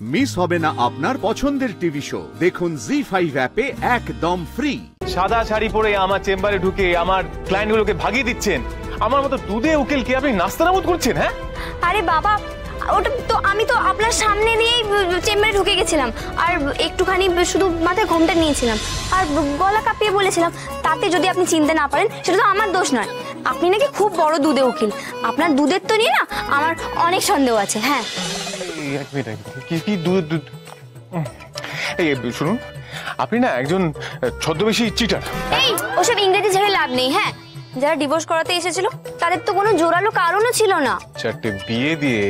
Miss হবে না আপনার পছন্দের টিভি শো। দেখুন জি5 অ্যাপে একদম ফ্রি। সাদা শাড়ি পরে আমার চেম্বারে ঢুকে আমার ক্লায়েন্টগুলোকে ভাগিয়ে দিচ্ছেন। আমার মতো দুধে উকিলকে আপনি নাস্তানাবুদ করছেন? হ্যাঁ আরে বাবা, ওটা তো আমি তো আপনার সামনে দিয়েই চেম্বারে ঢুকে গেছিলাম, আর একটুখানি শুধু মাথায় ঘোমটা নিয়েছিলাম আর গলা কাঁপিয়ে বলেছিলাম। তাতে যদি আপনি চিনতে না পারেন সেটা তো আমার দোষ নয়। আপনি নাকি খুব বড় দুধে উকিল, আপনার দুধের তো নিয়ে না আমার অনেক সন্দেহ আছে। হ্যাঁ এক মিনিট, কি দুধ? এই শুনুন, আপনি না একজন ছদ্মবেশী চিটার। এই ওসব ইংরেজি ছেড়ে লাভ নেই। হ্যাঁ, যারা ডিভোর্স করাতে এসেছিল তাদের তো কোনো জোরালো কারণও ছিল না। চারটে বিয়ে দিয়ে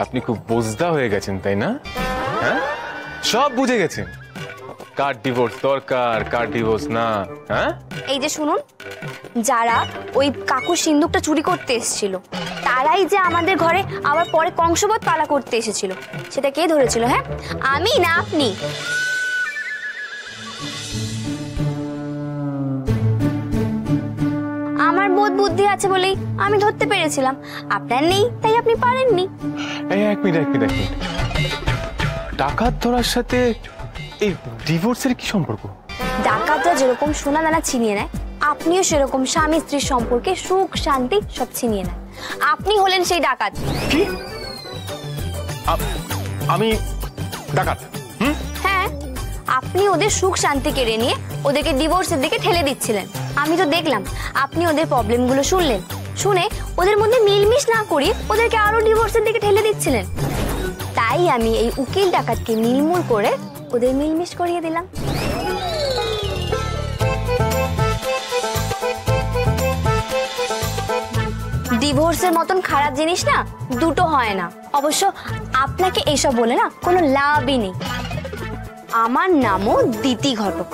আপনি খুব বোঝদা হয়ে গেছেন, তাই না? হ্যাঁ, সব বুঝে গেছেন কার ডিভোর্স দরকার, কার ডিভোর্স না। হ্যাঁ, এই যে শুনুন, যারা ওই কাকুর সিন্দুকটা চুরি করতে এসেছিল তারাই যে আমাদের ঘরে আবার পরে কংসবৎ পালা করতে এসেছিল, সেটা কে ধরেছিল? হ্যাঁ, আমি না আপনি? আমার বোধ বুদ্ধি আছে বলেই আমি ধরতে পেরেছিলাম, আপনার নেই তাই আপনি পারেননি। এই এক মিনিট, ডাকাত ধরার সাথে এই ডিভোর্সের কি সম্পর্ক? ডাকাতরা যেরকম সোনা দানা ছিনিয়ে নেয়, আপনিও সেরকম স্বামী স্ত্রীর সম্পর্কে সুখ শান্তি সব ছিনিয়ে নেয়। আপনি হলেন সেই ডাকাত। কি? আমি ডাকাত? হ্যাঁ, আপনি ওদের সুখ শান্তি কেড়ে নিয়ে ওদেরকে ডিভোর্সের দিকে ঠেলে দিচ্ছিলেন। আমি তো দেখলাম আপনি ওদের প্রবলেমগুলো শুনলেন, শুনে ওদের মধ্যে মিলমিশ না করিয়ে ওদেরকে আরো ডিভোর্সের দিকে ঠেলে দিচ্ছিলেন। তাই আমি এই উকিল ডাকাতকে নির্মূল করে ওদের মিলমিশ করিয়ে দিলাম। ডিভোর্সের মতন খারাপ জিনিস না দুটো হয় না। অবশ্য আপনাকে এইসব বলে না কোনো লাভই নেই। আমার নামও দিতি ঘটক।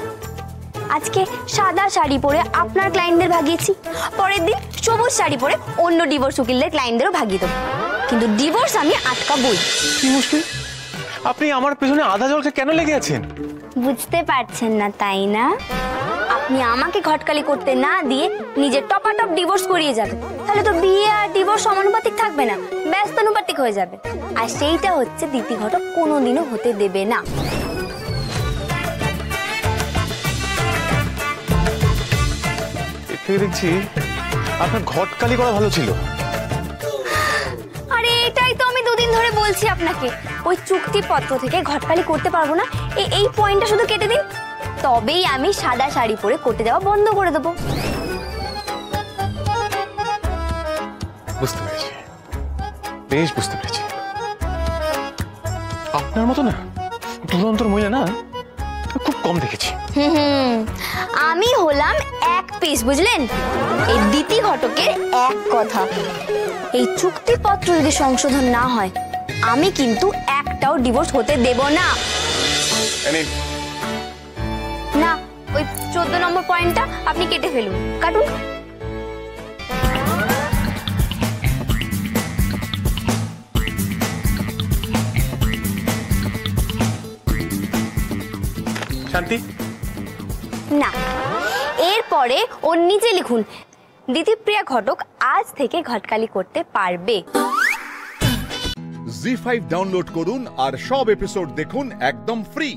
আজকে সাদা শাড়ি পরে আপনার ক্লায়েন্টদের ভাগিয়েছি, পরের দিন সবুজ শাড়ি পরে অন্য ডিভোর্স উকিলদের ক্লায়েন্টদেরও ভাগিয়ে দেবো, কিন্তু ডিভোর্স আমি আটকাবই। কি মুশকিল? আপনি আমার পেছনে আধা জলকে কেন লেগে আছেন? বুঝতে পারছেন না তাই না? আপনি আমাকে ঘটকালি করতে না দিয়ে নিজের টপাটপ ডিভোর্স করিয়ে যাবেন, তাহলে তো বিয়ে আর ডিভোর্স সমানুপাতিক থাকবে না, ব্যস্তানুপাতিক হয়ে যাবে। আর সেইটা হচ্ছে দিতি ঘটক কোনোদিনও হতে দেবে না। দেখছি আপনার ঘটকালি করা ভালো ছিল। আরে এটাই তো আমি দুদিন ধরে বলছি আপনাকে, ওই চুক্তিপত্র থেকে ঘটকালি করতে পারবো না, এই পয়েন্টটা শুধু কেটে দিন, তবেই আমি সাদা শাড়ি পরে করতে যাওয়া বন্ধ করে দেবো। বুঝতে পেরেছি, বেশ বুঝতে পেরেছি। আপনার মতো না দুরন্তর মহিলা না খুব কম দেখেছি। আমি হলাম এক পিস, বুঝলেন? এই দিতি ঘটকের এক কথা, এই চুক্তিপত্র যদি সংশোধন না হয় আমি কিন্তু একটাও ডিভোর্স হতে দেব না। না, ওই 14 নম্বর পয়েন্টটা আপনি কেটে ফেলুন, কাটুন। শান্তি না, এরপরে ওর নিচে লিখুন, দিতিপ্রিয়া ঘটক আজ থেকে ঘটকালি করতে পারবে। জি5 ডাউনলোড করুন আর সব এপিসোড দেখুন একদম ফ্রি।